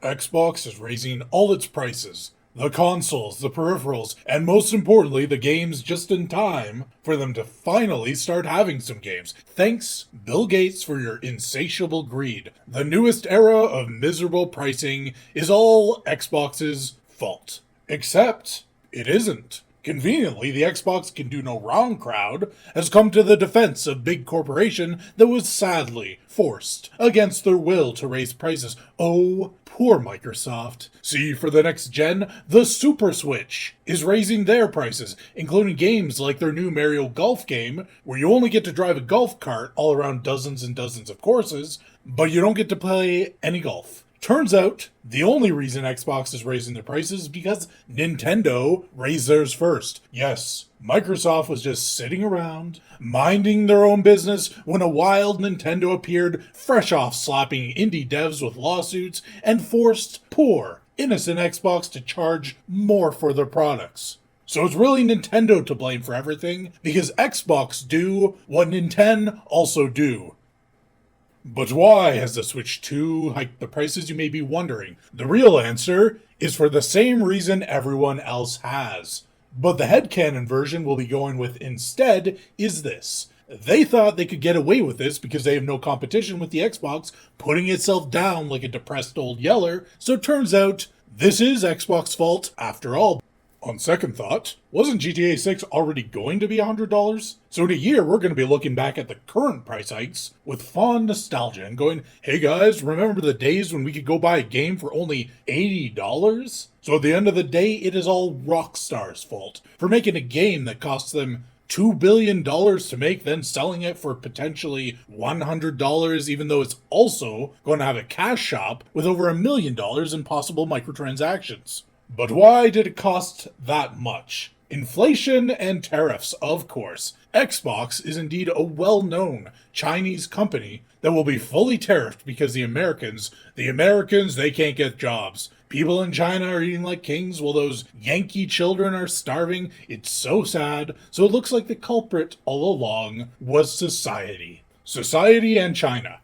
Xbox is raising all its prices. The consoles, the peripherals, and most importantly, the games just in time for them to finally start having some games. Thanks, Bill Gates, for your insatiable greed. The newest era of miserable pricing is all Xbox's fault. Except, it isn't. Conveniently, the Xbox Can Do No Wrong crowd has come to the defense of big corporation that was sadly forced against their will to raise prices. Oh, poor Microsoft. See, for the next gen, the Super Switch is raising their prices, including games like their new Mario Golf game, where you only get to drive a golf cart all around dozens and dozens of courses, but you don't get to play any golf. Turns out, the only reason Xbox is raising their prices is because Nintendo raised theirs first. Yes, Microsoft was just sitting around, minding their own business, when a wild Nintendo appeared, fresh off slapping indie devs with lawsuits, and forced poor, innocent Xbox to charge more for their products. So it's really Nintendo to blame for everything, because Xbox do what Nintendo also do. But why has the Switch 2 hiked the prices, you may be wondering? The real answer is for the same reason everyone else has. But the headcanon version we'll be going with instead is this. They thought they could get away with this because they have no competition with the Xbox putting itself down like a depressed old yeller, so it turns out this is Xbox's fault after all. On second thought, wasn't GTA 6 already going to be $100? So in a year, we're going to be looking back at the current price hikes with fond nostalgia and going, hey guys, remember the days when we could go buy a game for only $80? So at the end of the day, it is all Rockstar's fault for making a game that costs them $2 billion to make, then selling it for potentially $100, even though it's also going to have a cash shop with over $1 million in possible microtransactions. But why did it cost that much? Inflation and tariffs, of course. Xbox is indeed a well-known Chinese company that will be fully tariffed because the Americans, they can't get jobs. People in China are eating like kings while those Yankee children are starving. It's so sad. So it looks like the culprit all along was society. Society and China.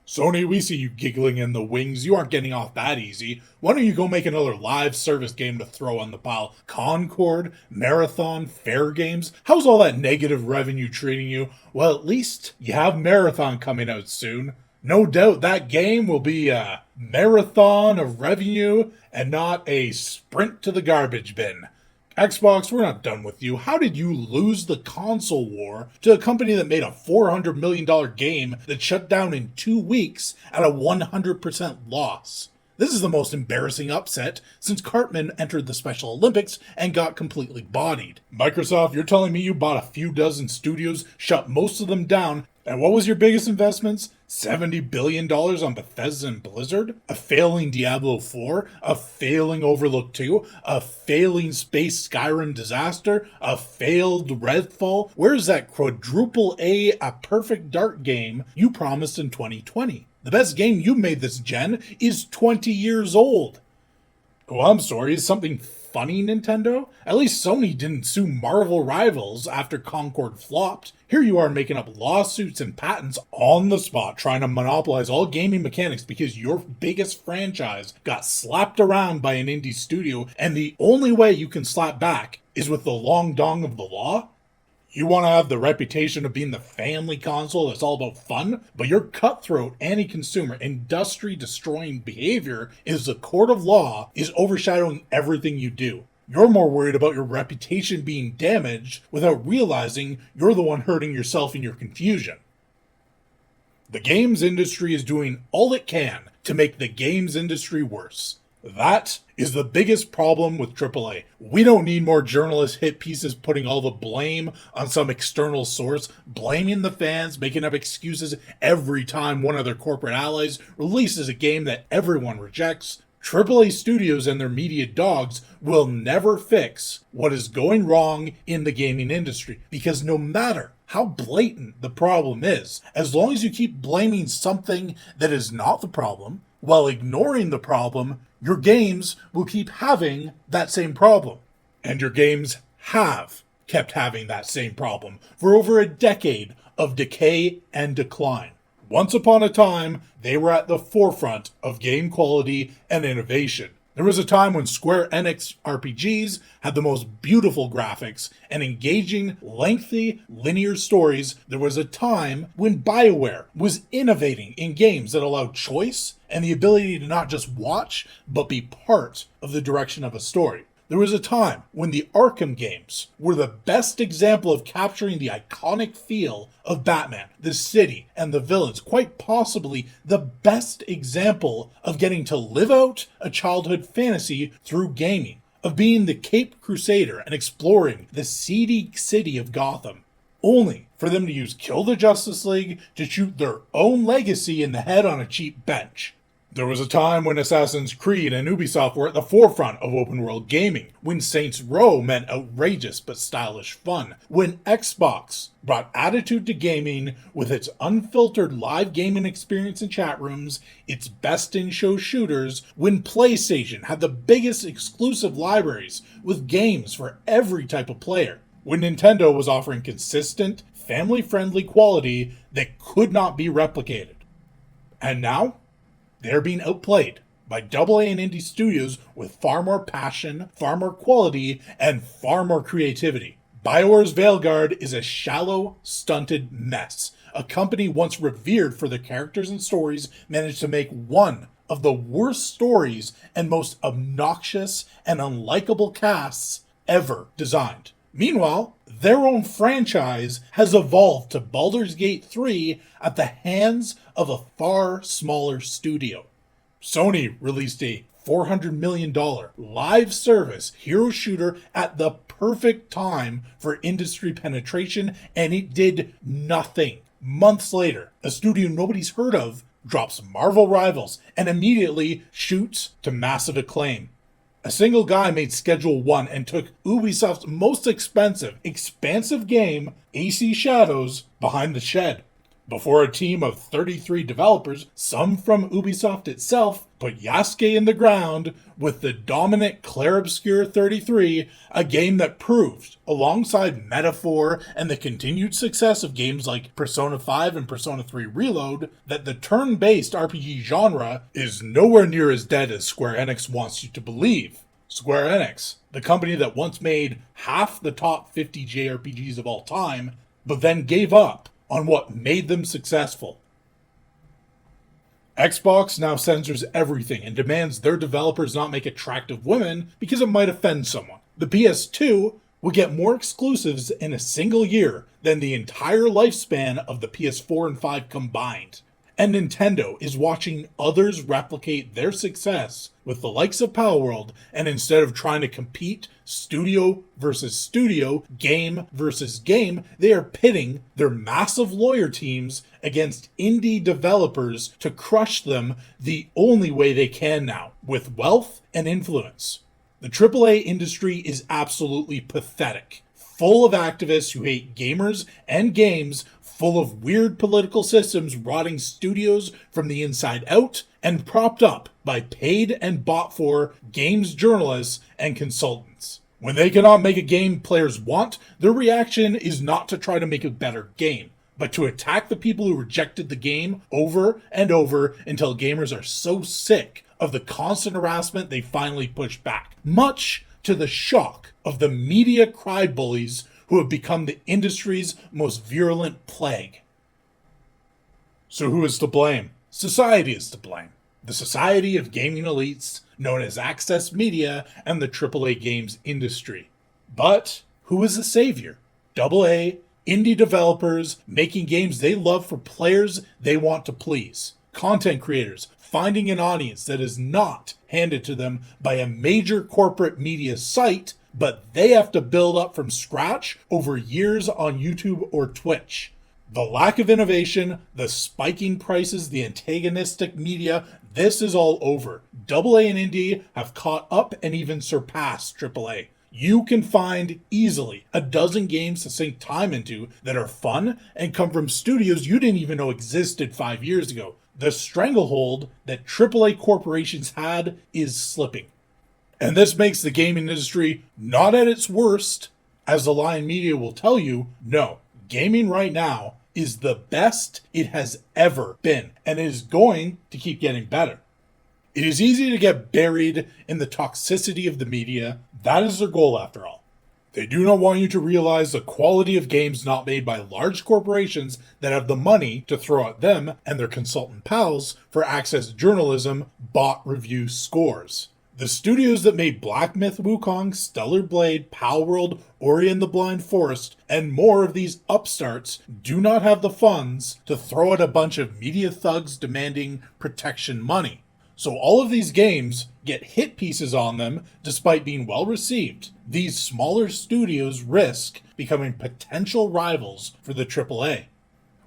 Sony, we see you giggling in the wings. You aren't getting off that easy. Why don't you go make another live service game to throw on the pile? Concord, Marathon, Fair Games? How's all that negative revenue treating you? Well, at least you have Marathon coming out soon. No doubt that game will be a marathon of revenue and not a sprint to the garbage bin. Xbox, we're not done with you. How did you lose the console war to a company that made a $400 million game that shut down in 2 weeks at a 100% loss? This is the most embarrassing upset since Cartman entered the Special Olympics and got completely bodied. Microsoft, you're telling me you bought a few dozen studios, shut most of them down, and what was your biggest investments? $70 billion on Bethesda and Blizzard? A failing Diablo 4? A failing Overlook 2? A failing Space Skyrim disaster? A failed Redfall? Where's that quadruple A perfect dark game you promised in 2020? The best game you made this gen is 20 years old. Oh, I'm sorry, is something funny, Nintendo? At least Sony didn't sue Marvel Rivals after Concord flopped. Here you are making up lawsuits and patents on the spot, trying to monopolize all gaming mechanics because your biggest franchise got slapped around by an indie studio, and the only way you can slap back is with the long dong of the law? You want to have the reputation of being the family console that's all about fun, but your cutthroat, anti-consumer, industry-destroying behavior is the court of law is overshadowing everything you do. You're more worried about your reputation being damaged without realizing you're the one hurting yourself in your confusion. The games industry is doing all it can to make the games industry worse. That is the biggest problem with AAA. We don't need more journalist hit pieces putting all the blame on some external source, blaming the fans, making up excuses every time one of their corporate allies releases a game that everyone rejects. AAA studios and their media dogs will never fix what is going wrong in the gaming industry, because no matter how blatant the problem is, as long as you keep blaming something that is not the problem, while ignoring the problem, your games will keep having that same problem. And your games have kept having that same problem for over a decade of decay and decline. Once upon a time, they were at the forefront of game quality and innovation. There was a time when Square Enix RPGs had the most beautiful graphics and engaging, lengthy, linear stories. There was a time when BioWare was innovating in games that allowed choice and the ability to not just watch, but be part of the direction of a story. There was a time when the Arkham games were the best example of capturing the iconic feel of Batman, the city, and the villains, quite possibly the best example of getting to live out a childhood fantasy through gaming, of being the Caped Crusader and exploring the seedy city of Gotham, only for them to use Kill the Justice League to shoot their own legacy in the head on a cheap bench. There was a time when Assassin's Creed and Ubisoft were at the forefront of open-world gaming, when Saints Row meant outrageous but stylish fun, when Xbox brought attitude to gaming with its unfiltered live gaming experience in chat rooms, its best-in-show shooters, when PlayStation had the biggest exclusive libraries with games for every type of player, when Nintendo was offering consistent, family-friendly quality that could not be replicated. And now, they're being outplayed by AA and indie studios with far more passion, far more quality, and far more creativity. BioWare's Veilguard is a shallow, stunted mess. A company once revered for their characters and stories managed to make one of the worst stories and most obnoxious and unlikable casts ever designed. Meanwhile, their own franchise has evolved to Baldur's Gate 3 at the hands of a far smaller studio. Sony released a $400 million live service hero shooter at the perfect time for industry penetration, and it did nothing. Months later, a studio nobody's heard of drops Marvel Rivals and immediately shoots to massive acclaim. A single guy made Schedule 1 and took Ubisoft's most expansive game, AC Shadows, behind the shed. Before a team of 33 developers, some from Ubisoft itself, put Yasuke in the ground with the dominant Clair Obscur 33, a game that proved, alongside Metaphor and the continued success of games like Persona 5 and Persona 3 Reload, that the turn-based RPG genre is nowhere near as dead as Square Enix wants you to believe. Square Enix, the company that once made half the top 50 JRPGs of all time, but then gave up on what made them successful. Xbox now censors everything and demands their developers not make attractive women because it might offend someone. The PS2 will get more exclusives in a single year than the entire lifespan of the PS4 and 5 combined. And Nintendo is watching others replicate their success with the likes of Palworld, and instead of trying to compete studio versus studio, game versus game, they are pitting their massive lawyer teams against indie developers to crush them the only way they can now, with wealth and influence. The AAA industry is absolutely pathetic, full of activists who hate gamers and games, full of weird political systems rotting studios from the inside out, and propped up by paid and bought for games journalists and consultants. When they cannot make a game players want, their reaction is not to try to make a better game, but to attack the people who rejected the game over and over until gamers are so sick of the constant harassment they finally push back, much to the shock of the media cry-bullies who have become the industry's most virulent plague. So who is to blame? Society is to blame. The society of gaming elites, known as Access Media and the AAA games industry. But who is the savior? AA, indie developers making games they love for players they want to please. Content creators finding an audience that is not handed to them by a major corporate media site, but they have to build up from scratch over years on YouTube or Twitch. The lack of innovation, the spiking prices, the antagonistic media, this is all over. AA and indie have caught up and even surpassed AAA. You can find easily a dozen games to sink time into that are fun and come from studios you didn't even know existed 5 years ago. The stranglehold that AAA corporations had is slipping. And this makes the gaming industry not at its worst. As the Lion Media will tell you, no, gaming right now is the best it has ever been, and it is going to keep getting better. It is easy to get buried in the toxicity of the media. That is their goal, after all. They do not want you to realize the quality of games not made by large corporations that have the money to throw at them and their consultant pals for access journalism, bot review scores. The studios that made Black Myth Wukong, Stellar Blade, Palworld, Ori and the Blind Forest, and more of these upstarts do not have the funds to throw at a bunch of media thugs demanding protection money. So all of these games get hit pieces on them despite being well received. These smaller studios risk becoming potential rivals for the AAA.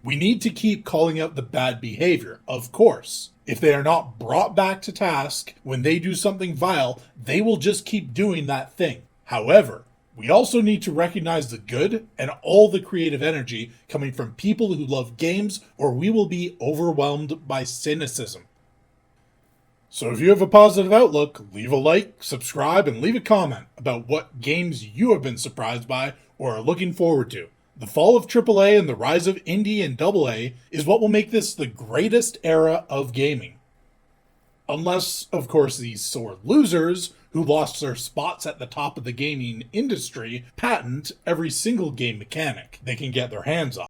We need to keep calling out the bad behavior, of course. If they are not brought back to task when they do something vile, they will just keep doing that thing. However, we also need to recognize the good and all the creative energy coming from people who love games, or we will be overwhelmed by cynicism. So if you have a positive outlook, leave a like, subscribe, and leave a comment about what games you have been surprised by or are looking forward to. The fall of AAA and the rise of Indie and AA is what will make this the greatest era of gaming. Unless, of course, these sore losers who lost their spots at the top of the gaming industry patent every single game mechanic they can get their hands on.